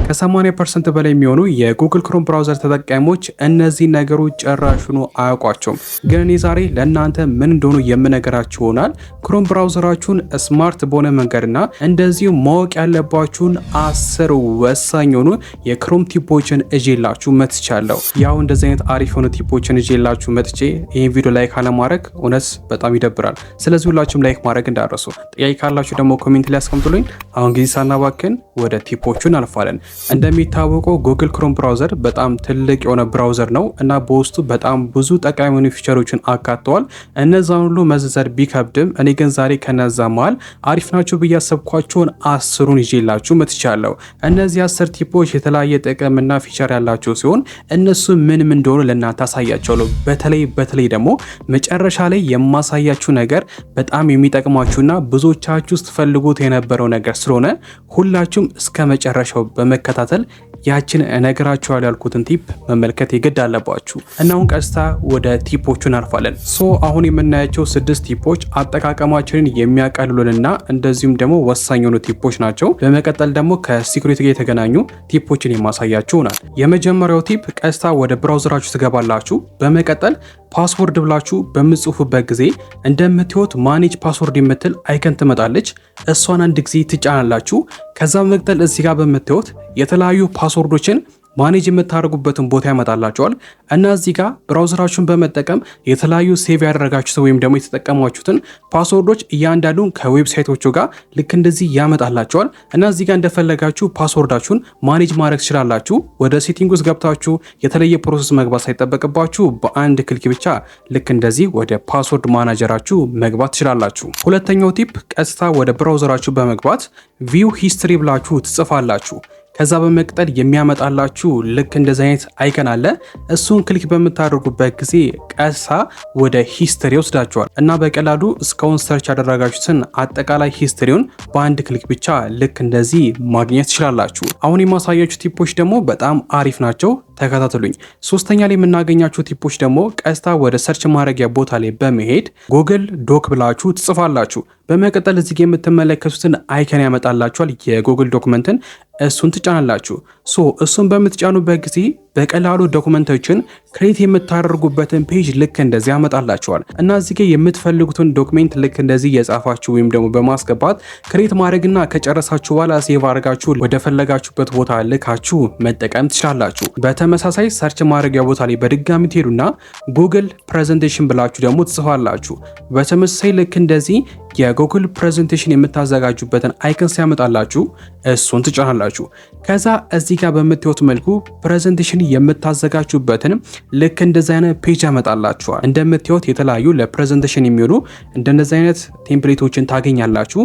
ከ80% በላይ የሚሆኑ የጉግል ክሮም ብራውዘር ተጠቃሚዎች እነዚህ ነገሮች ጭራሹኑ አያውቋቸውም። ግን እኔ ዛሬ ለእናንተ ምን እንደሆኑ የምነግራችሁ ይሆናል። ክሮም ብራውዘራችሁን ስማርት በሆነ መንገድና እንደዚሁ ማወቅ ያለባችሁን 10 ወሳኝ የሆኑ የክሮም ቲፖችን እጄላችሁ መጥቻለሁ። ያው እንደዚህ አይነት አሪፍ የሆኑ ቲፖችን እጄላችሁ መጥቼ ይህን ቪዲዮ ላይክ አለማድረግ እውነት በጣም ይደብራል። ስለዚህ ሁላችሁም ላይክ ማድረግ እንዳረሱ፣ ጥያቄ ካላችሁ ደግሞ ኮሜንት ላይ አስቀምጡልኝ። አሁን ጊዜ ሳናባክን ወደ ቲፖቹን አልፋለን። እንደሚታወቀው ጉግል ክሮም ብራውዘር በጣም ትልቅ የሆነ ብራውዘር ነው እና በውስጡ በጣም ብዙ ጠቃሚ የሆኑ ፊቸሮችን አካተዋል። እነዛን ሁሉ መዘርዘር ቢከብድም እኔ ግን ዛሬ ከነዛ መሃል አሪፍ ናቸው ብዬ ያሰብኳቸውን 10ሩን ይዤላችሁ መጥቻለሁ። እነዚህ 10 ቲፖች የተለያየ ጥቅምና ፊቸር ያላቸው ሲሆን እነሱ ምን እንደሆኑ ለእናንተ አሳያቸዋለሁ። በተለይ ደግሞ መጨረሻ ላይ የማሳያችሁ ነገር በጣም የሚጠቅማችሁና ብዙዎቻችሁ ውስጥ ፈልጉት የነበረው ነገር ስለሆነ ሁላችሁም እስከ መጨረሻው በመከታተል ያችን እነግራችኋለሁ ያልኩትን ቲፕ መመልከት ይገድ አለባችሁ። እና አሁን ቀጥታ ወደ ቲፖቹ እናልፋለን። አሁን የምናያቸው 6 ቲፖች አጠቃቀማችንን የሚያቀልሉንና እንደዚሁም ደግሞ ወሳኝ የሆኑ ቲፖች ናቸው። በመቀጠል ደግሞ ከሲኩሪቲ ጋር የተገናኙ ቲፖችን የማሳያችሁ ይሆናል። የመጀመሪያው ቲፕ ቀጥታ ወደ ብራውዘራችሁ ትገባላችሁ። በመቀጠል ፓስወርድ ብላችሁ በምጽፉበት ጊዜ እንደምትዩት ማኔጅ ፓስወርድ የምትል አይከን ትመጣለች። እሷን አንድ ጊዜ ትጫናላችሁ። ከዛ በመቀጠል እዚህ ጋር በምትዩት የተለያዩ ፓስወርዶችን ማኔጅ የምታደርጉበትን ቦታ ያመጣላችኋል እና እዚህ ጋር ብራውዘራችሁን በመጠቀም የተለያዩ ሴቭ ያደረጋችሁት ወይም ደግሞ የተጠቀማችሁትን ፓስወርዶች እያንዳንዱን ከዌብሳይቶቹ ጋር ልክ እንደዚህ ያመጣላችኋል እና እዚህ ጋር እንደፈለጋችሁ ፓስወርዳችሁን ማኔጅ ማድረግ ትችላላችሁ። ወደ ሴቲንግ ውስጥ ገብታችሁ የተለየ ፕሮሰስ መግባት ሳይጠበቅባችሁ በአንድ ክሊክ ብቻ ልክ እንደዚህ ወደ ፓስወርድ ማናጀራችሁ መግባት ትችላላችሁ። ሁለተኛው ቲፕ ቀጥታ ወደ ብራውዘራችሁ በመግባት ቪው ሂስትሪ ብላችሁ ትጽፋላችሁ። ከዛ በመቀጠል የሚያመጣላችሁ ልክ እንደዚህ አይነት አይከን አለ። እሱን ክሊክ በምታደርጉበት ጊዜ ቀጥታ ወደ ሂስትሪ ወስዳችኋል እና በቀላሉ እስካሁን ሰርች ያደረጋችሁትን አጠቃላይ ሂስትሪውን በአንድ ክሊክ ብቻ ልክ እንደዚህ ማግኘት ትችላላችሁ። አሁን የማሳያችሁ ቲፖች ደግሞ በጣም አሪፍ ናቸው። ተከታተሉኝ። ሶስተኛ ላይ የምናገኛችሁ ቲፖች ደግሞ ቀጥታ ወደ ሰርች ማድረጊያ ቦታ ላይ በመሄድ ጉግል ዶክ ብላችሁ ትጽፋላችሁ። በመቀጠል እዚህ የምትመለከቱትን አይከን ያመጣላችኋል፣ የጉግል ዶክመንትን። እሱን ትጫናላችሁ። እሱን በምትጫኑበት ጊዜ በቀላሉ ዶክመንቶችን ክሬት የምታደርጉበትን ፔጅ ልክ እንደዚህ ያመጣላችኋል እና እዚህ ጋር የምትፈልጉትን ዶክሜንት ልክ እንደዚህ የጻፋችሁ ወይም ደግሞ በማስገባት ክሬት ማድረግና ከጨረሳችሁ በኋላ ሴቭ አድርጋችሁ ወደ ፈለጋችሁበት ቦታ ልካችሁ መጠቀም ትችላላችሁ። በተመሳሳይ ሰርች ማድረጊያ ቦታ ላይ በድጋሚ ትሄዱና ጉግል ፕሬዘንቴሽን ብላችሁ ደግሞ ትጽፋላችሁ። በተመሳሳይ ልክ እንደዚህ የጉግል ፕሬዘንቴሽን የምታዘጋጁበትን አይከን ሲያመጣላችሁ እሱን ትጫናላችሁ። ከዛ እዚህ ጋር በምታዩት መልኩ ፕሬዘንቴሽን የምታዘጋጁበትን ልክ እንደዚህ አይነት ፔጅ ያመጣላችኋል። እንደምታዩት የተለያዩ ለፕሬዘንቴሽን የሚሆኑ እንደነዚህ አይነት ቴምፕሌቶችን ታገኛላችሁ።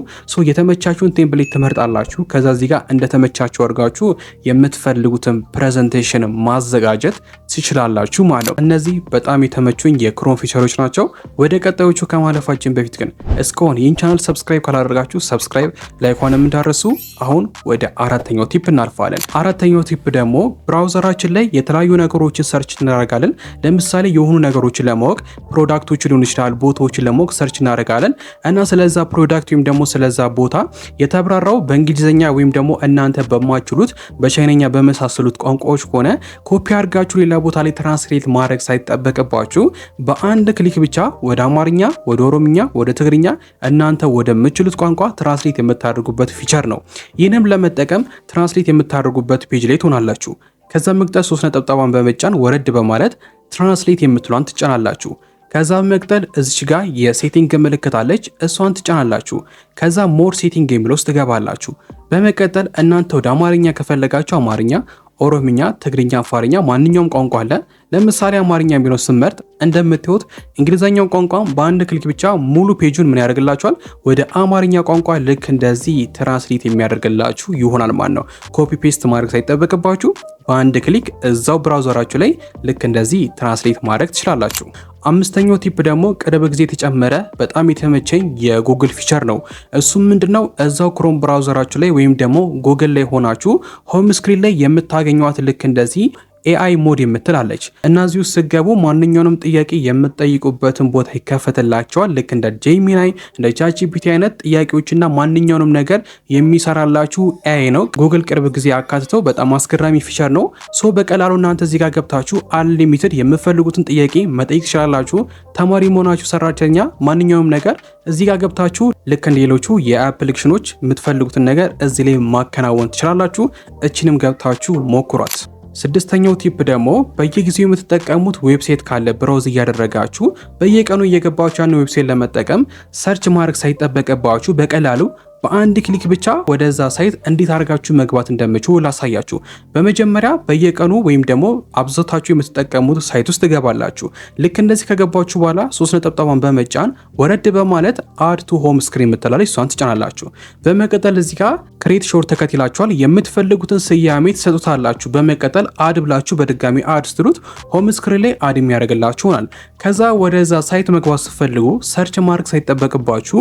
የተመቻችሁን ቴምፕሌት ትመርጣላችሁ። ከዛ እዚህ ጋር እንደተመቻችሁ አድርጋችሁ የምትፈልጉትን ፕሬዘንቴሽን ማዘጋጀት ትችላላችሁ ማለት ነው። እነዚህ በጣም የተመቹኝ የክሮም ፊቸሮች ናቸው። ወደ ቀጣዮቹ ከማለፋችን በፊት ግን እስካሁን ይህን ቻናል ሰብስክራይብ ካላደረጋችሁ ሰብስክራይብ፣ ላይኳንም እንዳረሱ። አሁን ወደ አራተኛው ቲፕ እናልፋለን። አራተኛው ቲፕ ደግሞ ብራውዘራችን ላይ የተለያዩ ነገሮችን ሰርች እናደርጋለን። ለምሳሌ የሆኑ ነገሮችን ለማወቅ ፕሮዳክቶች ሊሆኑ ይችላል፣ ቦታዎችን ለማወቅ ሰርች እናደርጋለን እና ስለዛ ፕሮዳክት ወይም ደግሞ ስለዛ ቦታ የተብራራው በእንግሊዝኛ ወይም ደግሞ እናንተ በማችሉት በቻይነኛ በመሳሰሉት ቋንቋዎች ከሆነ ኮፒ አድርጋችሁ ሌላ ቦታ ላይ ትራንስሌት ማድረግ ሳይጠበቅባችሁ በአንድ ክሊክ ብቻ ወደ አማርኛ፣ ወደ ኦሮምኛ፣ ወደ ትግርኛ እናንተ ወደ ምችሉት ቋንቋ ትራንስሌት የምታደርጉበት ፊቸር ነው። ይህንም ለመጠቀም ትራንስሌት የምታደርጉበት ፔጅ ላይ ትሆናላችሁ። ከዛ መቅጠል 3 ነጠብጣቧን በመጫን ወረድ በማለት ትራንስሌት የምትሏን ትጫናላችሁ። ከዛ መቅጠል እዚች ጋር የሴቲንግ ምልክት አለች፣ እሷን ትጫናላችሁ። ከዛ ሞር ሴቲንግ የሚለው ውስጥ ትገባላችሁ። በመቀጠል እናንተ ወደ አማርኛ ከፈለጋችሁ አማርኛ፣ ኦሮምኛ፣ ትግርኛ፣ አፋርኛ ማንኛውም ቋንቋ አለ። ለምሳሌ አማርኛ የሚለው ስመርጥ እንደምትዩት እንግሊዘኛው ቋንቋ በአንድ ክሊክ ብቻ ሙሉ ፔጁን ምን ያደርግላችኋል ወደ አማርኛ ቋንቋ ልክ እንደዚህ ትራንስሌት የሚያደርግላችሁ ይሆናል ማለት ነው። ኮፒ ፔስት ማድረግ ሳይጠበቅባችሁ በአንድ ክሊክ እዛው ብራውዘራችሁ ላይ ልክ እንደዚህ ትራንስሌት ማድረግ ትችላላችሁ። አምስተኛው ቲፕ ደግሞ ቅርብ ጊዜ የተጨመረ በጣም የተመቸኝ የጉግል ፊቸር ነው። እሱም ምንድነው እዛው ክሮም ብራውዘራችሁ ላይ ወይም ደግሞ ጉግል ላይ ሆናችሁ ሆም ስክሪን ላይ የምታገኙት ልክ እንደዚህ ኤአይ ሞድ የምትላለች እና እዚህ ውስጥ ስትገቡ ማንኛውንም ጥያቄ የምትጠይቁበትን ቦታ ይከፈትላቸዋል። ልክ እንደ ጄሚናይ እንደ ቻትጂፒቲ አይነት ጥያቄዎችና ማንኛውንም ነገር የሚሰራላችሁ ኤአይ ነው። ጉግል ቅርብ ጊዜ አካትተው በጣም አስገራሚ ፊቸር ነው። ሶ በቀላሉ እናንተ እዚህ ጋር ገብታችሁ አንሊሚትድ የምትፈልጉትን ጥያቄ መጠየቅ ትችላላችሁ። ተማሪ መሆናችሁ፣ ሰራተኛ፣ ማንኛውም ነገር እዚህ ጋር ገብታችሁ ልክ እንደ ሌሎቹ የአፕሊኬሽኖች የምትፈልጉትን ነገር እዚህ ላይ ማከናወን ትችላላችሁ። እችንም ገብታችሁ ሞክሯት። ስድስተኛው ቲፕ ደግሞ በየጊዜው የምትጠቀሙት ዌብሳይት ካለ ብራውዝ እያደረጋችሁ በየቀኑ እየገባችሁ ያን ዌብሳይት ለመጠቀም ሰርች ማድረግ ሳይጠበቅባችሁ በቀላሉ በአንድ ክሊክ ብቻ ወደዛ ሳይት እንዴት አድርጋችሁ መግባት እንደምችሉ ላሳያችሁ። በመጀመሪያ በየቀኑ ወይም ደግሞ አብዛታችሁ የምትጠቀሙት ሳይት ውስጥ ትገባላችሁ። ልክ እንደዚህ ከገባችሁ በኋላ 3 ነጠብጣቧን በመጫን ወረድ በማለት አድ ቱ ሆም ስክሪን የምትላለች እሷን ትጫናላችሁ። በመቀጠል እዚህ ጋር ክሬት ሾርት ከት ይላችኋል። የምትፈልጉትን ስያሜ ትሰጡታላችሁ። በመቀጠል አድ ብላችሁ በድጋሚ አድ ስትሉት ሆም ስክሪን ላይ አድ የሚያደርግላችሁ ይሆናል። ከዛ ወደዛ ሳይት መግባት ስትፈልጉ ሰርች ማድረግ ሳይጠበቅባችሁ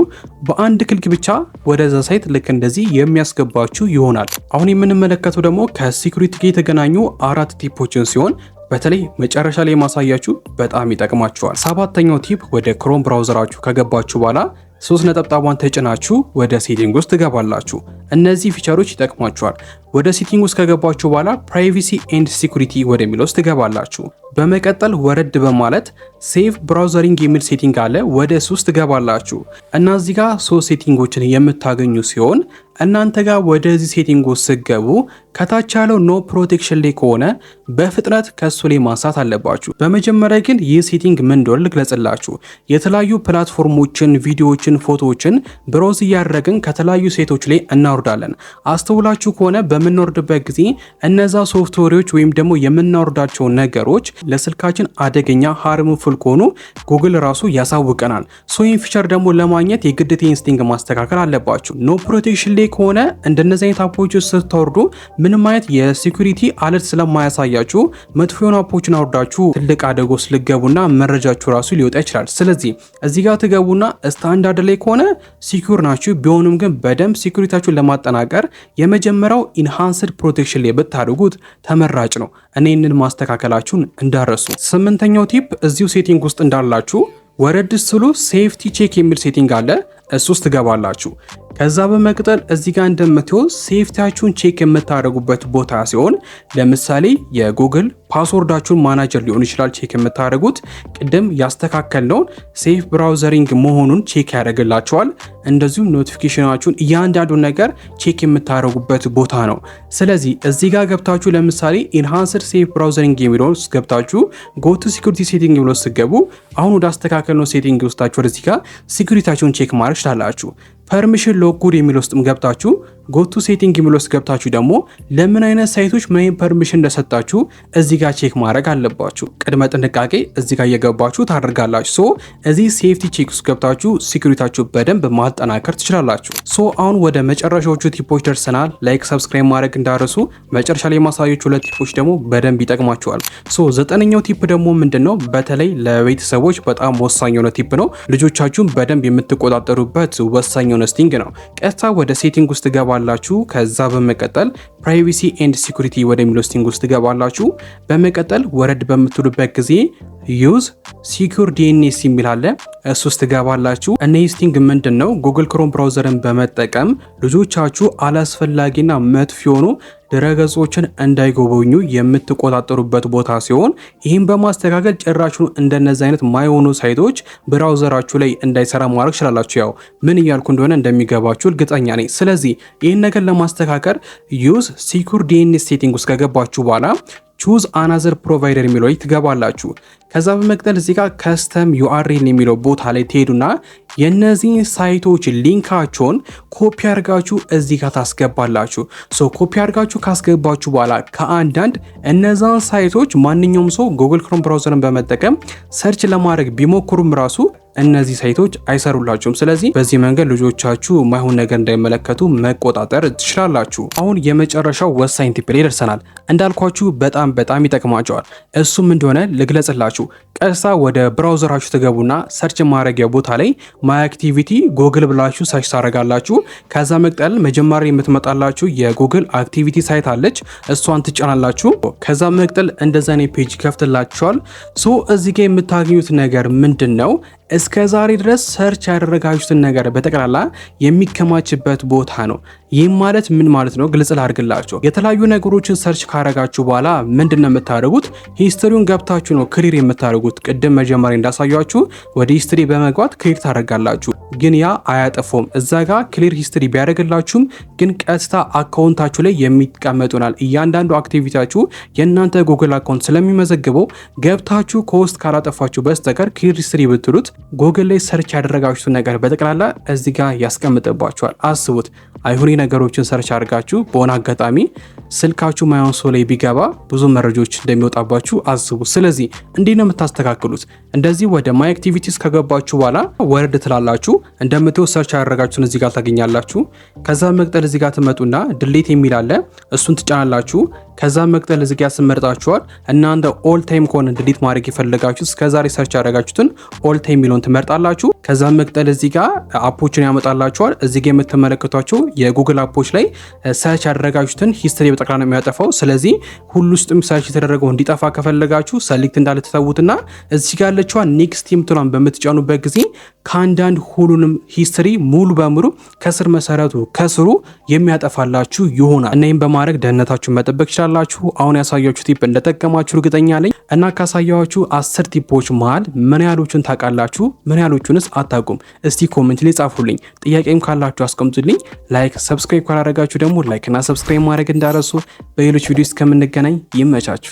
በአንድ ክሊክ ብቻ ወደ ዛ ሳይት ልክ እንደዚህ የሚያስገባችሁ ይሆናል። አሁን የምንመለከተው ደግሞ ከሲኩሪቲ ጋር የተገናኙ 4 ቲፖችን ሲሆን በተለይ መጨረሻ ላይ ማሳያችሁ በጣም ይጠቅማችኋል። 7ኛው ቲፕ ወደ ክሮም ብራውዘራችሁ ከገባችሁ በኋላ 3 ነጠብጣቧን ተጭናችሁ ወደ ሴቲንግ ውስጥ ትገባላችሁ። እነዚህ ፊቸሮች ይጠቅሟችኋል። ወደ ሴቲንግ ውስጥ ከገባችሁ በኋላ ፕራይቬሲ ኤንድ ሲኩሪቲ ወደሚለው ውስጥ ትገባላችሁ። በመቀጠል ወረድ በማለት ሴቭ ብራውዘሪንግ የሚል ሴቲንግ አለ። ወደ እሱ ውስጥ ትገባላችሁ እና እዚህ ጋር 3 ሴቲንጎችን የምታገኙ ሲሆን እናንተ ጋር ወደዚህ ሴቲንግ ውስጥ ስትገቡ ከታች ያለው ኖ ፕሮቴክሽን ላይ ከሆነ በፍጥነት ከሱ ላይ ማንሳት አለባችሁ። በመጀመሪያ ግን ይህ ሴቲንግ ምን እንደሆነ ልግለጽላችሁ። የተለያዩ ፕላትፎርሞችን፣ ቪዲዮዎችን፣ ፎቶዎችን ብራውዝ እያደረግን ከተለያዩ ሴቶች ላይ እናወርዳለን። አስተውላችሁ ከሆነ በምንወርድበት ጊዜ እነዛ ሶፍትዌሮች ወይም ደግሞ የምናወርዳቸው ነገሮች ለስልካችን አደገኛ ሃርምፉል ከሆኑ ጉግል ራሱ ያሳውቀናል። ይህን ፊቸር ደግሞ ለማግኘት የግዴታ ኢንስቲንግ ማስተካከል አለባችሁ። ኖ ፕሮቴክሽን ላይ ከሆነ እንደነዚህ አይነት አፖች ስትወርዱ ምንም አይነት የሲኩሪቲ አለርት ስለማያሳያችሁ መጥፎ የሆኑ አፖችን አውርዳችሁ ትልቅ አደጋ ውስጥ ልገቡና መረጃችሁ ራሱ ሊወጣ ይችላል። ስለዚህ እዚህ ጋር ትገቡና ስታንዳርድ ላይ ከሆነ ሲኩር ናችሁ። ቢሆንም ግን በደንብ ሲኩሪታችሁን ለማጠናቀር የመጀመሪያው ኢንሃንስድ ፕሮቴክሽን ላይ ብታደርጉት ተመራጭ ነው። እኔንን ማስተካከላችሁን እንዳረሱ። 8ኛው ቲፕ እዚሁ ሴቲንግ ውስጥ እንዳላችሁ ወረድ ስሉ ሴፍቲ ቼክ የሚል ሴቲንግ አለ። እሱ ውስጥ ትገባላችሁ። ከዛ በመቅጠል እዚህ ጋር እንደምትሆን ሴፍቲያችሁን ቼክ የምታደርጉበት ቦታ ሲሆን ለምሳሌ የጉግል ፓስወርዳችሁን ማናጀር ሊሆን ይችላል ቼክ የምታደርጉት። ቅድም ያስተካከልነውን ሴፍ ብራውዘሪንግ መሆኑን ቼክ ያደርግላችኋል። እንደዚሁም ኖቲፊኬሽናችሁን እያንዳንዱ ነገር ቼክ የምታደርጉበት ቦታ ነው። ስለዚህ እዚህ ጋር ገብታችሁ ለምሳሌ ኢንሃንስድ ሴፍ ብራውዘሪንግ የሚለውን ውስጥ ገብታችሁ ጎቱ ሲኩሪቲ ሴቲንግ ብሎ ስትገቡ አሁን ወደ አስተካከልነው ሴቲንግ ውስጣችሁ ወደዚህ ጋር ሲኩሪታችሁን ቼክ ማድረግ ትችላላችሁ። ፐርሚሽን ሎክ ጉድ የሚለው ውስጥም ገብታችሁ ጎቱ ሴቲንግ የሚለው ውስጥ ገብታችሁ ደግሞ ለምን አይነት ሳይቶች ምን አይነት ፐርሚሽን እንደሰጣችሁ እዚህ ጋር ቼክ ማድረግ አለባችሁ። ቅድመ ጥንቃቄ እዚህ ጋር እየገባችሁ ታደርጋላችሁ። እዚህ ሴፍቲ ቼክ ውስጥ ገብታችሁ ሲኩሪታችሁ በደንብ ማጠናከር ትችላላችሁ። አሁን ወደ መጨረሻዎቹ ቲፖች ደርሰናል። ላይክ፣ ሰብስክራይብ ማድረግ እንዳረሱ። መጨረሻ ላይ የማሳያችሁ 2 ቲፖች ደግሞ በደንብ ይጠቅማችኋል። 9ኛው ቲፕ ደግሞ ምንድነው? በተለይ ለቤተሰቦች በጣም ወሳኝ የሆነ ቲፕ ነው። ልጆቻችሁን በደንብ የምትቆጣጠሩበት ወሳኝ የሆነ ሴቲንግ ነው። ቀጥታ ወደ ሴቲንግ ውስጥ ገባላችሁ። ከዛ በመቀጠል ፕራይቬሲ ኤንድ ሲኩሪቲ ወደሚለው ሴቲንግ ውስጥ ገባላችሁ። በመቀጠል ወረድ በምትሉበት ጊዜ ዩዝ ሲኩር ዲኤንኤስ የሚል አለ። እሱ ውስጥ ገባላችሁ። እነዚህ ሴቲንግ ምንድነው? ጉግል ክሮም ብራውዘርን በመጠቀም ልጆቻችሁ አላስፈላጊና መጥፎ የሆኑ ድረገጾችን እንዳይጎበኙ የምትቆጣጠሩበት ቦታ ሲሆን ይህም በማስተካከል ጭራሹን እንደነዚህ አይነት ማይሆኑ ሳይቶች ብራውዘራችሁ ላይ እንዳይሰራ ማድረግ ይችላላችሁ። ያው ምን እያልኩ እንደሆነ እንደሚገባችሁ እርግጠኛ ነኝ። ስለዚህ ይህን ነገር ለማስተካከል ዩዝ ሲኩር ዲኤንኤስ ሴቲንግ ውስጥ ከገባችሁ በኋላ ቹዝ አናዘር ፕሮቫይደር የሚለው ላይ ትገባላችሁ። ከዛ በመቀጠል እዚህ ጋር ከስተም ዩአርኤል የሚለው ቦታ ላይ ትሄዱና የነዚህ ሳይቶች ሊንካቸውን ኮፒ አድርጋችሁ እዚህ ጋር ታስገባላችሁ። ኮፒ አድርጋችሁ ካስገባችሁ በኋላ ከአንዳንድ እነዛን ሳይቶች ማንኛውም ሰው ጉግል ክሮም ብራውዘርን በመጠቀም ሰርች ለማድረግ ቢሞክሩም ራሱ እነዚህ ሳይቶች አይሰሩላችሁም። ስለዚህ በዚህ መንገድ ልጆቻችሁ ማይሆን ነገር እንዳይመለከቱ መቆጣጠር ትችላላችሁ። አሁን የመጨረሻው ወሳኝ ቲፕ ላይ ደርሰናል። እንዳልኳችሁ በጣም ይጠቅማቸዋል። እሱም እንደሆነ ልግለጽላችሁ። ታደርጋላችሁ? ቀጥታ ወደ ብራውዘራችሁ ትገቡና ሰርች ማድረጊያ ቦታ ላይ ማይ አክቲቪቲ ጎግል ብላችሁ ሰርች ታደርጋላችሁ። ከዛ መቅጠል መጀመሪያ የምትመጣላችሁ የጉግል አክቲቪቲ ሳይት አለች፣ እሷን ትጫናላችሁ። ከዛ መቅጠል እንደዛ አይነት ፔጅ ይከፍትላችኋል። ሶ እዚህ ጋር የምታገኙት ነገር ምንድን ነው? እስከ ዛሬ ድረስ ሰርች ያደረጋችሁትን ነገር በጠቅላላ የሚከማችበት ቦታ ነው። ይህም ማለት ምን ማለት ነው? ግልጽ ላድርግላችሁ። የተለያዩ ነገሮችን ሰርች ካረጋችሁ በኋላ ምንድን ነው የምታደርጉት? ሂስትሪውን ገብታችሁ ነው ክሊር የምታደርጉት። ቅድም መጀመሪያ እንዳሳያችሁ ወደ ሂስትሪ በመግባት ክሊር ታደርጋላችሁ። ግን ያ አያጠፎም። እዛ ጋር ክሊር ሂስትሪ ቢያደርግላችሁም ግን ቀጥታ አካውንታችሁ ላይ የሚቀመጡናል። እያንዳንዱ አክቲቪቲያችሁ የእናንተ ጉግል አካውንት ስለሚመዘግበው ገብታችሁ ከውስጥ ካላጠፋችሁ በስተቀር ክሊር ሂስትሪ ብትሉት ጉግል ላይ ሰርች ያደረጋችሁትን ነገር በጠቅላላ እዚህ ጋር ያስቀምጥባችኋል። አስቡት፣ አይሁን ነገሮችን ሰርች አድርጋችሁ በሆነ አጋጣሚ ስልካችሁ ማያንሶ ላይ ቢገባ ብዙ መረጃዎች እንደሚወጣባችሁ አስቡ። ስለዚህ እንዲህ ነው የምታስተካክሉት። እንደዚህ ወደ ማይ አክቲቪቲስ ከገባችሁ በኋላ ወርድ ትላላችሁ። እንደምትው ሰርች ያደረጋችሁን እዚህ ጋር ታገኛላችሁ። ከዛ መቅጠል እዚህ ጋር ትመጡና ድሌት የሚል አለ፣ እሱን ትጫናላችሁ። ከዛ መቅጠል እዚህ ጋር ስመርጣችኋል። እናንተ ኦል ታይም ከሆነ ድሊት ማድረግ የፈለጋችሁ እስከዛሬ ሰርች ያደረጋችሁትን ኦል ታይም የሚለውን ትመርጣላችሁ። ከዛ መቅጠል እዚህ ጋር አፖችን ያመጣላችኋል። እዚህ ጋር የምትመለከቷቸው የጉግል አፖች ላይ ሰርች ያደረጋችሁትን ሂስትሪ በጠቅላላ ነው የሚያጠፋው። ስለዚህ ሁሉ ውስጥም ሰርች የተደረገው እንዲጠፋ ከፈለጋችሁ ሰሌክት እንዳለ ተተውትና እዚህ ጋር ያለችዋ ኔክስት የምትሏን በምትጫኑበት ጊዜ ከአንዳንድ ሁሉንም ሂስትሪ ሙሉ በሙሉ ከስር መሰረቱ ከስሩ የሚያጠፋላችሁ ይሆናል። እና ይህም በማድረግ ደህንነታችሁን መጠበቅ ይችላላችሁ። አሁን ያሳያችሁ ቲፕ እንደጠቀማችሁ እርግጠኛ ነኝ። እና ካሳያችሁ 10 ቲፖች መሃል ምን ያህሎቹን ታውቃላችሁ? ምን ያህሎቹንስ አታውቁም? እስቲ ኮሜንት ላይ ጻፉልኝ። ጥያቄም ካላችሁ አስቀምጡልኝ። ላይክ ሰብስክራይብ ካላደረጋችሁ ደግሞ ላይክ እና ሰብስክራይብ ማድረግ እንዳረሱ። በሌሎች ቪዲዮ እስከምንገናኝ ይመቻችሁ።